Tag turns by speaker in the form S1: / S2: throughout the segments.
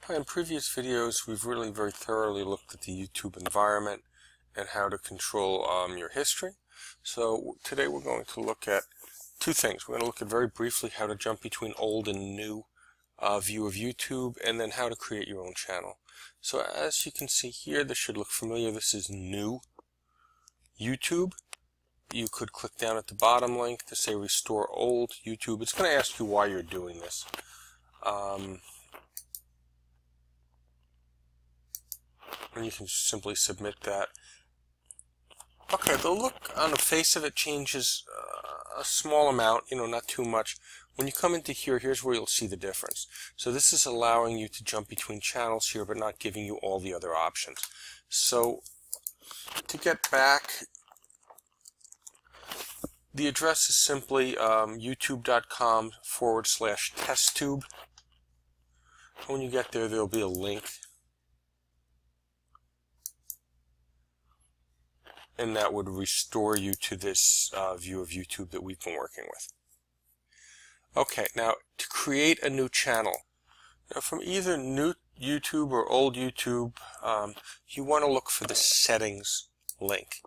S1: Hi, in previous videos we've really very thoroughly looked at the YouTube environment and how to control your history. So today we're going to look at two things. We're going to look at very briefly how to jump between old and new view of YouTube, and then how to create your own channel. So as you can see here, this should look familiar. This is new YouTube. You could click down at the bottom link to say restore old YouTube. It's going to ask you why you're doing this. And you can simply submit that. Okay, the look on the face of it changes a small amount, not too much. When you come into here, here's where you'll see the difference. So this is allowing you to jump between channels here, but not giving you all the other options. So to get back, the address is simply youtube.com/testtube. When you get there, there'll be a link, and that would restore you to this view of YouTube that we've been working with. Okay, now to create a new channel. Now from either new YouTube or old YouTube, you want to look for the settings link.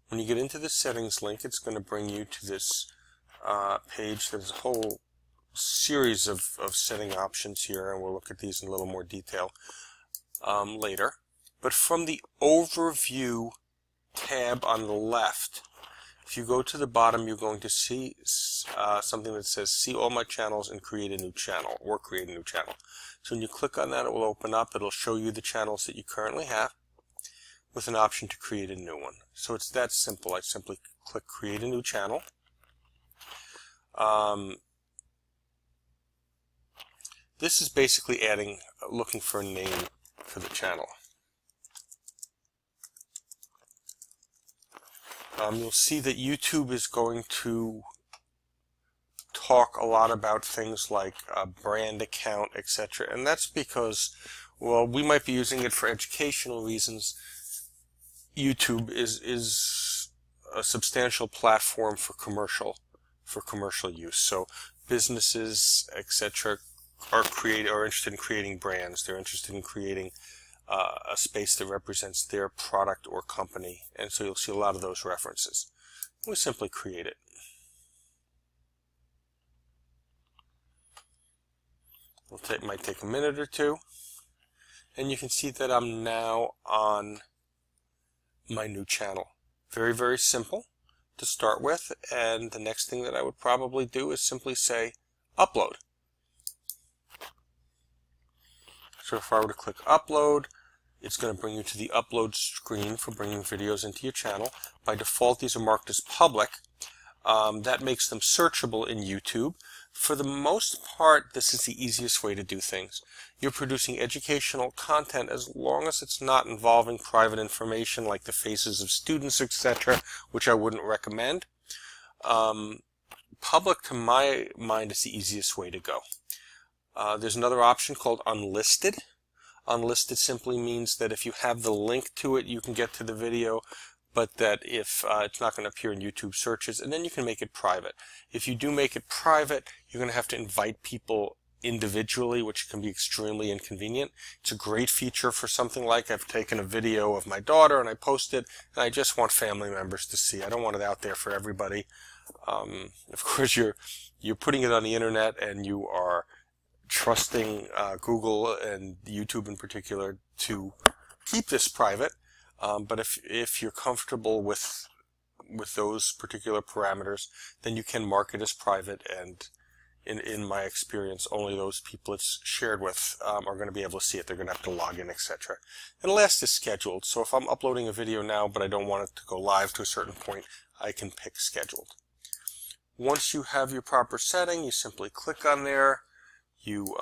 S1: When you get into the settings link, it's going to bring you to this page. There's a whole series of setting options here, and we'll look at these in a little more detail later. But from the overview tab on the left, if you go to the bottom, you're going to see something that says see all my channels and create a new channel, or create a new channel. So when you click on that, it will open up. It'll show you the channels that you currently have with an option to create a new one. So it's that simple. I simply click create a new channel. This is basically looking for a name for the channel. You'll see that YouTube is going to talk a lot about things like a brand account, etc. And that's because, well, we might be using it for educational reasons. YouTube is a substantial platform for commercial use. So businesses, etc., are interested in creating brands. They're interested in creating a space that represents their product or company, and so you'll see a lot of those references. We simply create it. Might take a minute or two, and you can see that I'm now on my new channel. Very, very simple to start with, and the next thing that I would probably do is simply say upload. So if I were to click upload, it's going to bring you to the upload screen for bringing videos into your channel. By default, these are marked as public. That makes them searchable in YouTube. For the most part, this is the easiest way to do things. You're producing educational content as long as it's not involving private information like the faces of students, etc., which I wouldn't recommend. Public, to my mind, is the easiest way to go. There's another option called unlisted. Unlisted simply means that if you have the link to it, you can get to the video, but that if it's not going to appear in YouTube searches, and then you can make it private. If you do make it private, you're going to have to invite people individually, which can be extremely inconvenient. It's a great feature for something like I've taken a video of my daughter and I post it, and I just want family members to see. I don't want it out there for everybody. Of course, you're putting it on the internet, and you are trusting Google and YouTube in particular to keep this private. But if you're comfortable with those particular parameters, then you can mark it as private, and in my experience, only those people it's shared with are going to be able to see it. They're going to have to log in, etc. And the last is scheduled. So if I'm uploading a video now, but I don't want it to go live to a certain point, I can pick scheduled. Once you have your proper setting, you simply click on there. You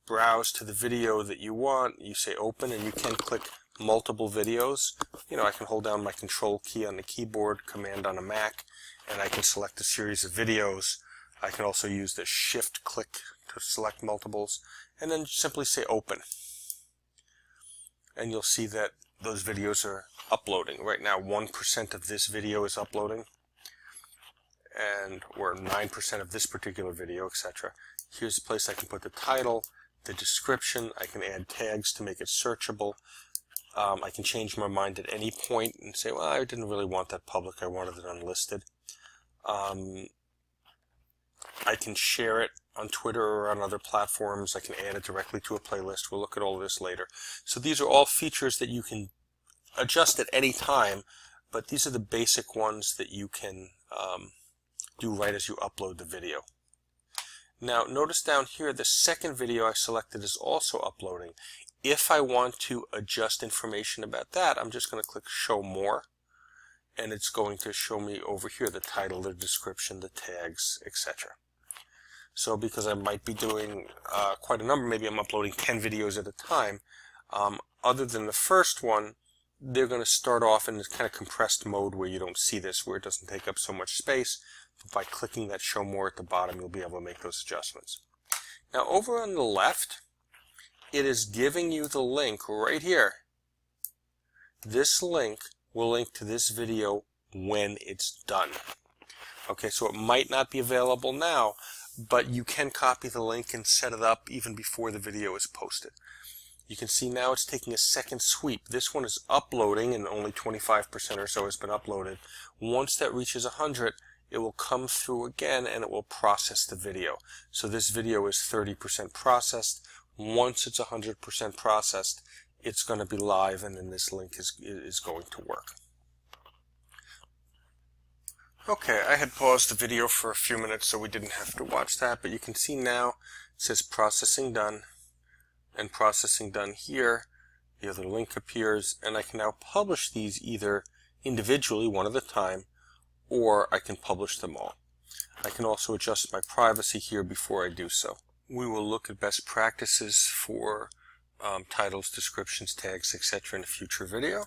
S1: browse to the video that you want. You say open, and you can click multiple videos. I can hold down my control key on the keyboard, command on a Mac, and I can select a series of videos. I can also use the shift click to select multiples, and then simply say open. And you'll see that those videos are uploading. Right now, 1% of this video is uploading, or 9% of this particular video, etc. Here's a place I can put the title, the description. I can add tags to make it searchable. I can change my mind at any point and say, well, I didn't really want that public, I wanted it unlisted. I can share it on Twitter or on other platforms. I can add it directly to a playlist. We'll look at all of this later. So these are all features that you can adjust at any time, but these are the basic ones that you can do right as you upload the video. Now notice down here the second video I selected is also uploading. If I want to adjust information about that, I'm just going to click Show More, and it's going to show me over here the title, the description, the tags, etc. So because I might be doing quite a number, maybe I'm uploading 10 videos at a time, other than the first one, they're going to start off in this kind of compressed mode where you don't see this, where it doesn't take up so much space. But by clicking that Show More at the bottom, you'll be able to make those adjustments. Now over on the left, it is giving you the link right here. This link will link to this video when it's done. Okay, so it might not be available now, but you can copy the link and set it up even before the video is posted. You can see now it's taking a second sweep. This one is uploading and only 25% or so has been uploaded. Once that reaches 100, it will come through again and it will process the video. So this video is 30% processed. Once it's 100% processed, it's going to be live, and then this link is going to work. Okay, I had paused the video for a few minutes so we didn't have to watch that, but you can see now it says processing done, and processing done here. The other link appears, and I can now publish these either individually, one at a time, or I can publish them all. I can also adjust my privacy here before I do so. We will look at best practices for titles, descriptions, tags, etc. in a future video.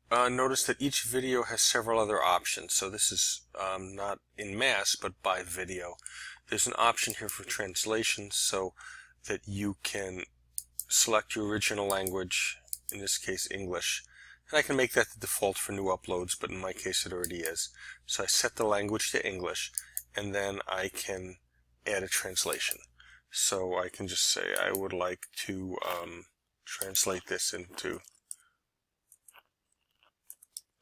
S1: Notice that each video has several other options. So this is not in mass, but by video. There's an option here for translation so that you can select your original language, in this case English. And I can make that the default for new uploads, but in my case it already is. So I set the language to English, and then I can add a translation. So I can just say I would like to translate this into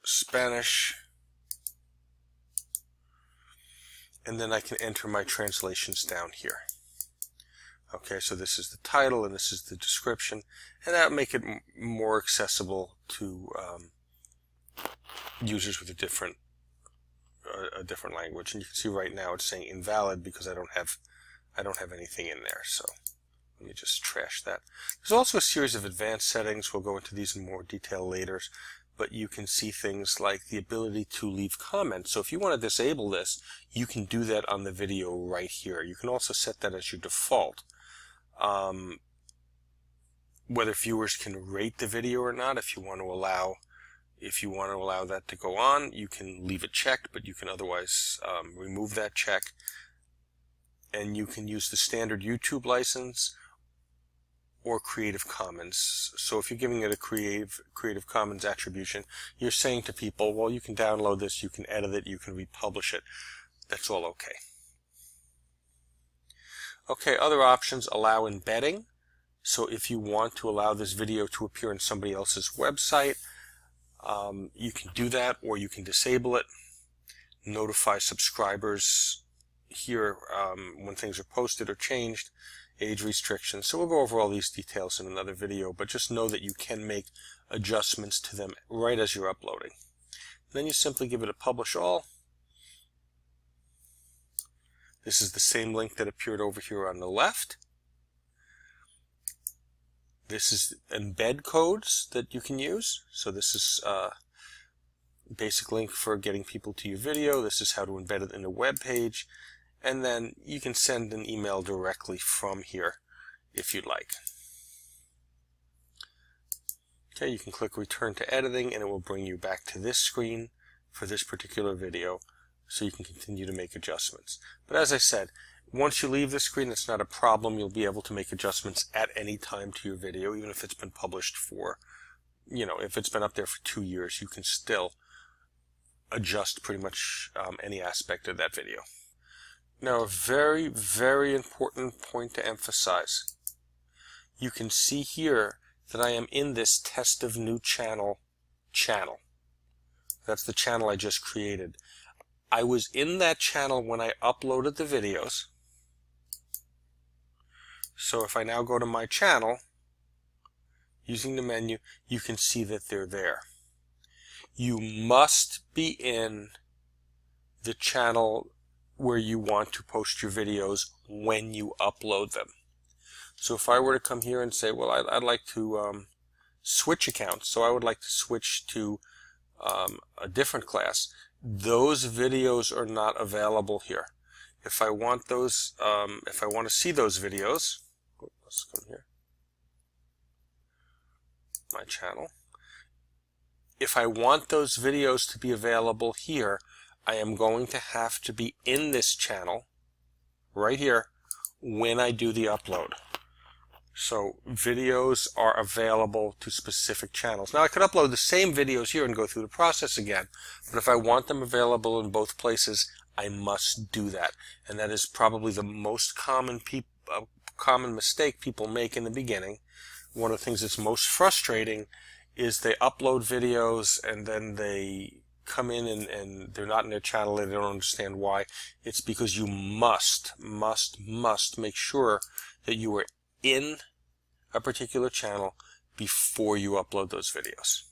S1: Spanish, and then I can enter my translations down here. Okay, so this is the title and this is the description, and that will make it more accessible to users with a different language. And you can see right now it's saying invalid because I don't have anything in there. So let me just trash that. There's also a series of advanced settings. We'll go into these in more detail later. But you can see things like the ability to leave comments. So if you want to disable this, you can do that on the video right here. You can also set that as your default. Whether viewers can rate the video or not, if you want to allow that to go on, you can leave it checked, but you can otherwise remove that check. And you can use the standard YouTube license or Creative Commons. So if you're giving it a Creative Commons attribution, you're saying to people, well, you can download this, you can edit it, you can republish it. That's all okay. Okay, other options allow embedding. So if you want to allow this video to appear on somebody else's website, you can do that, or you can disable it. Notify subscribers here when things are posted or changed. Age restrictions. So we'll go over all these details in another video, but just know that you can make adjustments to them right as you're uploading. Then you simply give it a publish all. This is the same link that appeared over here on the left. This is embed codes that you can use. So this is a basic link for getting people to your video. This is how to embed it in a web page. And then you can send an email directly from here if you'd like. Okay, you can click Return to Editing and it will bring you back to this screen for this particular video so you can continue to make adjustments. But as I said, once you leave the screen, it's not a problem. You'll be able to make adjustments at any time to your video, even if it's been published for, if it's been up there for 2 years, you can still adjust pretty much any aspect of that video. Now, a very, very important point to emphasize. you can see here that I am in this test of new channel. That's the channel I just created. I was in that channel when I uploaded the videos. So if I now go to my channel, using the menu, you can see that they're there. You must be in the channel where you want to post your videos when you upload them. So if I were to come here and say, well, I'd like to switch accounts, so I would like to switch to a different class, those videos are not available here. If I want those, if I want to see those videos, let's come here, my channel. If I want those videos to be available here, I am going to have to be in this channel right here when I do the upload. So videos are available to specific channels. Now I could upload the same videos here and go through the process again, but if I want them available in both places, I must do that. And that is probably the most common mistake people make in the beginning. One of the things that's most frustrating is they upload videos and then they come in and they're not in their channel and they don't understand why. It's because you must make sure that you are in a particular channel before you upload those videos.